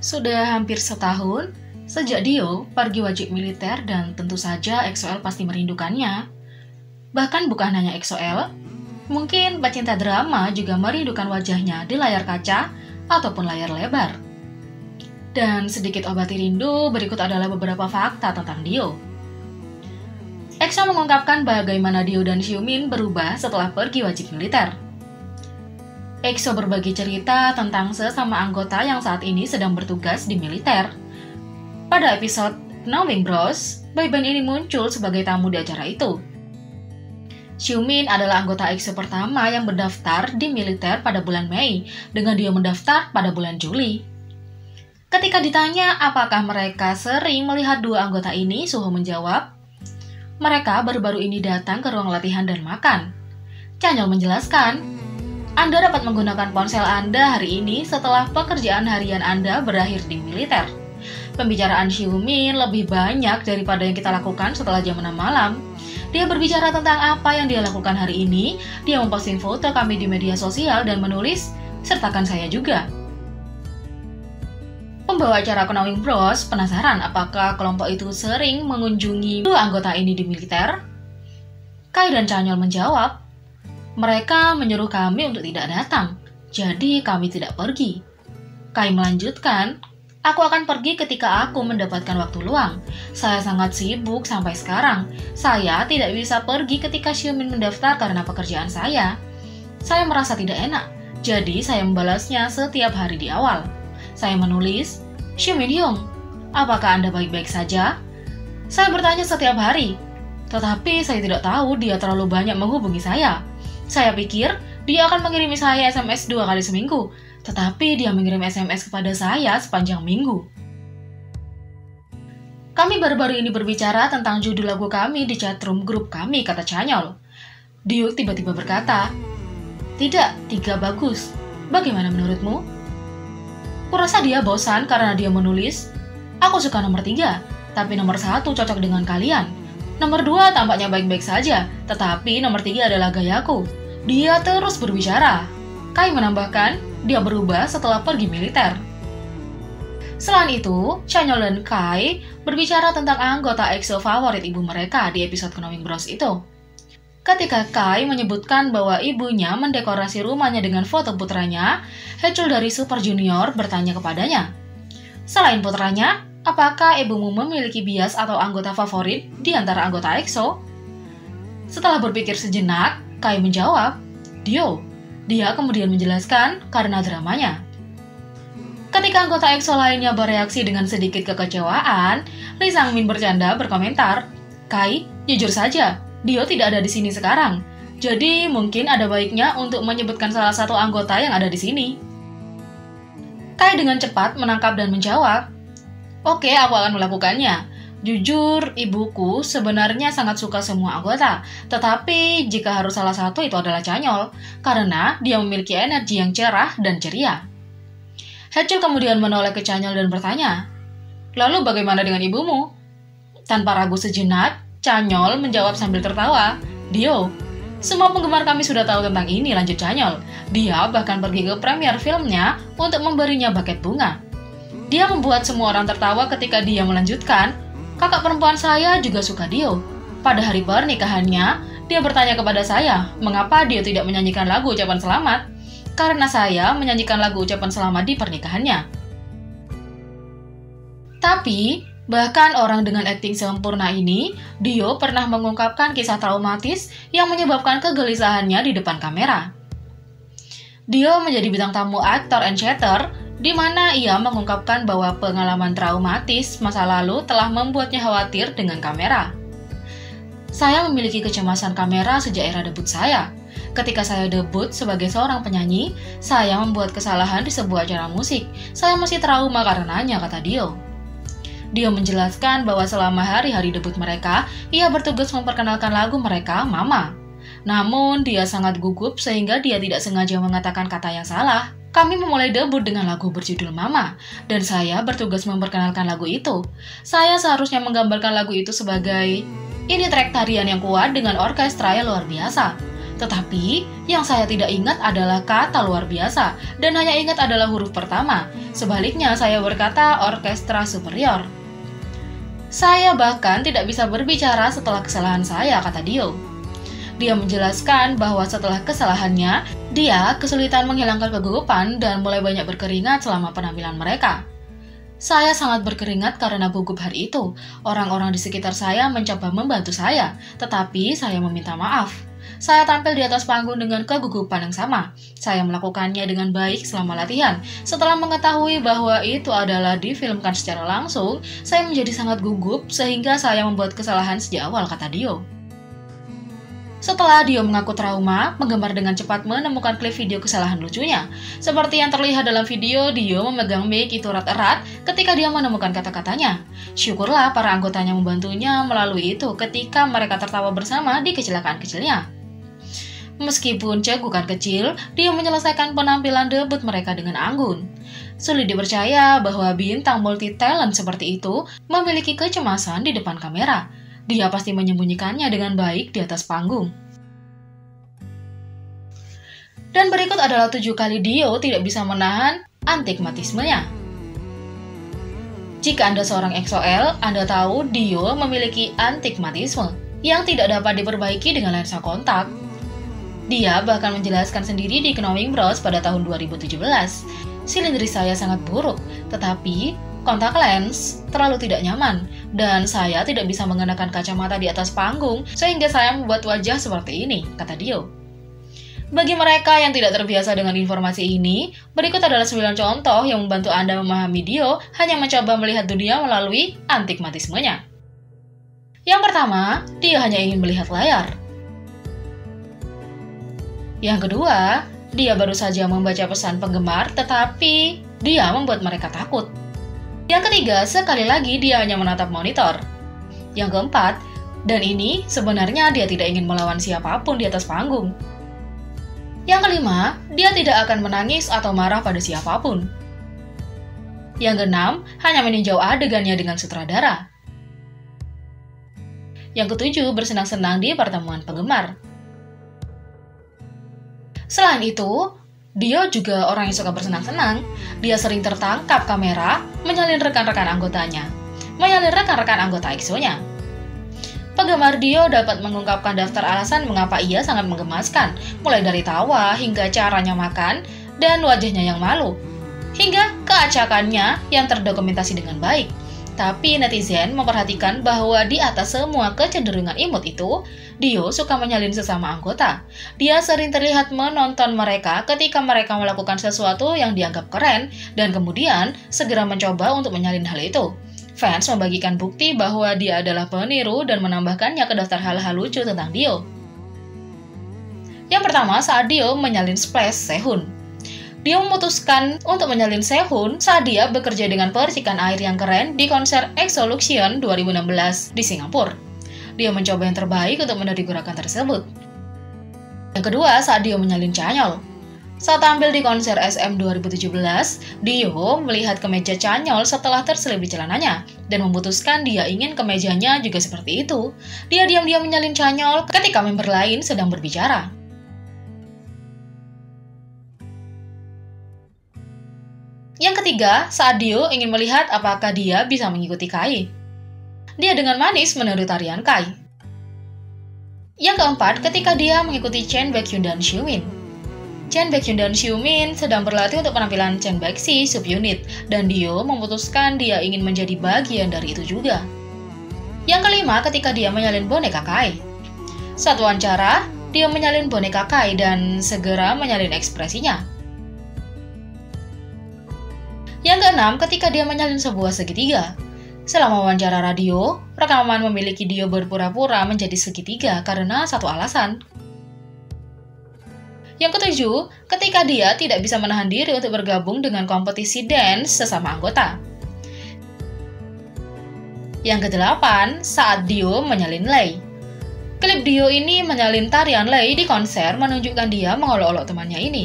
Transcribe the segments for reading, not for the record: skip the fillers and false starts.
Sudah hampir setahun sejak Dio pergi wajib militer dan tentu saja EXO-L pasti merindukannya. Bahkan bukan hanya EXO-L, mungkin pecinta drama juga merindukan wajahnya di layar kaca ataupun layar lebar. Dan sedikit obati rindu, berikut adalah beberapa fakta tentang Dio. EXO mengungkapkan bagaimana Dio dan Xiumin berubah setelah pergi wajib militer. EXO berbagi cerita tentang sesama anggota yang saat ini sedang bertugas di militer. Pada episode Knowing Bros, boyband ini muncul sebagai tamu di acara itu. Xiumin adalah anggota EXO pertama yang mendaftar di militer pada bulan Mei, dengan Dio mendaftar pada bulan Juli. Ketika ditanya apakah mereka sering melihat dua anggota ini, Suho menjawab, mereka baru-baru ini datang ke ruang latihan dan makan. Chanyeol menjelaskan, Anda dapat menggunakan ponsel Anda hari ini setelah pekerjaan harian Anda berakhir di militer. Pembicaraan Xiumin lebih banyak daripada yang kita lakukan setelah jam 6 malam. Dia berbicara tentang apa yang dia lakukan hari ini, dia memposting foto kami di media sosial dan menulis, sertakan saya juga. Pembawa acara Knowing Bros penasaran apakah kelompok itu sering mengunjungi dua anggota ini di militer? Kai dan Chanyeol menjawab, mereka menyuruh kami untuk tidak datang, jadi kami tidak pergi. Kai melanjutkan, aku akan pergi ketika aku mendapatkan waktu luang. Saya sangat sibuk sampai sekarang. Saya tidak bisa pergi ketika Xiumin mendaftar karena pekerjaan saya. Saya merasa tidak enak, jadi saya membalasnya setiap hari di awal. Saya menulis, Xiumin Hyung, apakah Anda baik-baik saja? Saya bertanya setiap hari, tetapi saya tidak tahu dia terlalu banyak menghubungi saya. Saya pikir dia akan mengirimi saya SMS 2 kali seminggu, tetapi dia mengirim SMS kepada saya sepanjang minggu. Kami baru-baru ini berbicara tentang judul lagu kami di chatroom grup kami, kata Chanyeol. Dio tiba-tiba berkata, tidak, 3 bagus. Bagaimana menurutmu? Kurasa dia bosan karena dia menulis, aku suka nomor 3, tapi nomor 1 cocok dengan kalian. Nomor 2 tampaknya baik-baik saja, tetapi nomor 3 adalah gayaku. Dia terus berbicara. Kai menambahkan, dia berubah setelah pergi militer. Selain itu, Chanyeol dan Kai berbicara tentang anggota EXO favorit ibu mereka di episode Knowing Bros itu. Ketika Kai menyebutkan bahwa ibunya mendekorasi rumahnya dengan foto putranya, Haechul dari Super Junior bertanya kepadanya, selain putranya, apakah ibumu memiliki bias atau anggota favorit di antara anggota EXO? Setelah berpikir sejenak, Kai menjawab, Dio. Dia kemudian menjelaskan karena dramanya. Ketika anggota EXO lainnya bereaksi dengan sedikit kekecewaan, Lee Sang-min bercanda berkomentar, Kai, jujur saja, Dio tidak ada di sini sekarang. Jadi mungkin ada baiknya untuk menyebutkan salah satu anggota yang ada di sini. Kai dengan cepat menangkap dan menjawab, oke, aku akan melakukannya. Jujur, ibuku sebenarnya sangat suka semua anggota, tetapi jika harus salah satu itu adalah Chanyeol, karena dia memiliki energi yang cerah dan ceria. Haechul kemudian menoleh ke Chanyeol dan bertanya, lalu bagaimana dengan ibumu? Tanpa ragu sejenak, Chanyeol menjawab sambil tertawa, Dio, semua penggemar kami sudah tahu tentang ini, lanjut Chanyeol. Dia bahkan pergi ke premier filmnya untuk memberinya buket bunga. Dia membuat semua orang tertawa ketika dia melanjutkan, kakak perempuan saya juga suka Dio. Pada hari pernikahannya, dia bertanya kepada saya, mengapa Dio tidak menyanyikan lagu ucapan selamat? Karena saya menyanyikan lagu ucapan selamat di pernikahannya. Tapi, bahkan orang dengan akting sempurna ini, Dio pernah mengungkapkan kisah traumatis yang menyebabkan kegelisahannya di depan kamera. Dio menjadi bintang tamu Actor and Chatter, di mana ia mengungkapkan bahwa pengalaman traumatis masa lalu telah membuatnya khawatir dengan kamera. Saya memiliki kecemasan kamera sejak era debut saya. Ketika saya debut sebagai seorang penyanyi, saya membuat kesalahan di sebuah acara musik. Saya masih trauma karenanya, kata Dio. Dio menjelaskan bahwa selama hari-hari debut mereka, ia bertugas memperkenalkan lagu mereka, Mama. Namun, dia sangat gugup sehingga dia tidak sengaja mengatakan kata yang salah. Kami memulai debut dengan lagu berjudul Mama, dan saya bertugas memperkenalkan lagu itu. Saya seharusnya menggambarkan lagu itu sebagai, ini track tarian yang kuat dengan orkestra yang luar biasa. Tetapi, yang saya tidak ingat adalah kata luar biasa, dan hanya ingat adalah huruf pertama. Sebaliknya, saya berkata orkestra superior. Saya bahkan tidak bisa berbicara setelah kesalahan saya, kata Dio. Dia menjelaskan bahwa setelah kesalahannya, dia kesulitan menghilangkan kegugupan dan mulai banyak berkeringat selama penampilan mereka. Saya sangat berkeringat karena gugup hari itu. Orang-orang di sekitar saya mencoba membantu saya, tetapi saya meminta maaf. Saya tampil di atas panggung dengan kegugupan yang sama. Saya melakukannya dengan baik selama latihan. Setelah mengetahui bahwa itu adalah difilmkan secara langsung, saya menjadi sangat gugup sehingga saya membuat kesalahan sejak awal, kata Dio. Setelah Dio mengaku trauma, penggemar dengan cepat menemukan klip video kesalahan lucunya. Seperti yang terlihat dalam video, Dio memegang mic itu erat-erat ketika dia menemukan kata-katanya. Syukurlah para anggotanya membantunya melalui itu ketika mereka tertawa bersama di kecelakaan kecilnya. Meskipun cegukan kecil, Dio menyelesaikan penampilan debut mereka dengan anggun. Sulit dipercaya bahwa bintang multi-talent seperti itu memiliki kecemasan di depan kamera. Dia pasti menyembunyikannya dengan baik di atas panggung. Dan berikut adalah 7 kali Dio tidak bisa menahan astigmatismenya. Jika Anda seorang EXO-L, Anda tahu Dio memiliki astigmatisme yang tidak dapat diperbaiki dengan lensa kontak. Dia bahkan menjelaskan sendiri di Knowing Bros pada tahun 2017. Silindris saya sangat buruk, tetapi kontak lens terlalu tidak nyaman, dan saya tidak bisa mengenakan kacamata di atas panggung sehingga saya membuat wajah seperti ini, kata Dio. Bagi mereka yang tidak terbiasa dengan informasi ini, berikut adalah 9 contoh yang membantu Anda memahami Dio hanya mencoba melihat dunia melalui astigmatismenya. Yang pertama, dia hanya ingin melihat layar. Yang kedua, dia baru saja membaca pesan penggemar, tetapi dia membuat mereka takut. Yang ketiga, sekali lagi dia hanya menatap monitor. Yang keempat, dan ini sebenarnya dia tidak ingin melawan siapapun di atas panggung. Yang kelima, dia tidak akan menangis atau marah pada siapapun. Yang keenam, hanya meninjau adegannya dengan sutradara. Yang ketujuh, bersenang-senang di pertemuan penggemar. Selain itu, Dio juga orang yang suka bersenang-senang. Dia sering tertangkap kamera menyalin rekan-rekan anggotanya, menyalin rekan-rekan anggota EXO-nya. Penggemar Dio dapat mengungkapkan daftar alasan mengapa ia sangat menggemaskan, mulai dari tawa hingga caranya makan dan wajahnya yang malu, hingga keacakannya yang terdokumentasi dengan baik. Tapi netizen memperhatikan bahwa di atas semua kecenderungan imut itu, Dio suka menyalin sesama anggota. Dia sering terlihat menonton mereka ketika mereka melakukan sesuatu yang dianggap keren, dan kemudian segera mencoba untuk menyalin hal itu. Fans membagikan bukti bahwa dia adalah peniru dan menambahkannya ke daftar hal-hal lucu tentang Dio. Yang pertama, saat Dio menyalin Splash Sehun. Dia memutuskan untuk menyalin Sehun saat dia bekerja dengan percikan air yang keren di konser EXO Luxion 2016 di Singapura. Dia mencoba yang terbaik untuk meniru gerakan tersebut. Yang kedua, saat Dio menyalin Chanyeol. Saat tampil di konser SM 2017, Dio melihat kemeja Chanyeol setelah terselip di celananya dan memutuskan dia ingin kemejanya juga seperti itu. Dia diam-diam menyalin Chanyeol ketika member lain sedang berbicara. Yang ketiga, saat Dio ingin melihat apakah dia bisa mengikuti Kai. Dia dengan manis meniru tarian Kai. Yang keempat, ketika dia mengikuti Chen Baekhyun dan Xiumin. Chen Baekhyun dan Xiumin sedang berlatih untuk penampilan Chen Baekshi subunit, dan Dio memutuskan dia ingin menjadi bagian dari itu juga. Yang kelima, ketika dia menyalin boneka Kai. Saat wawancara, dia menyalin boneka Kai dan segera menyalin ekspresinya. Yang keenam, ketika dia menyalin sebuah segitiga. Selama wawancara radio, rekaman memiliki Dio berpura-pura menjadi segitiga karena satu alasan. Yang ketujuh, ketika dia tidak bisa menahan diri untuk bergabung dengan kompetisi dance sesama anggota. Yang kedelapan, saat Dio menyalin Lay. Klip Dio ini menyalin tarian Lay di konser menunjukkan dia mengolok-olok temannya ini.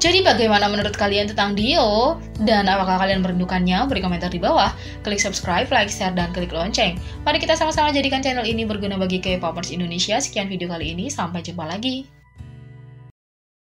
Jadi bagaimana menurut kalian tentang Dio? Dan apakah kalian merindukannya? Beri komentar di bawah. Klik subscribe, like, share, dan klik lonceng. Mari kita sama-sama jadikan channel ini berguna bagi K-popers Indonesia. Sekian video kali ini, sampai jumpa lagi.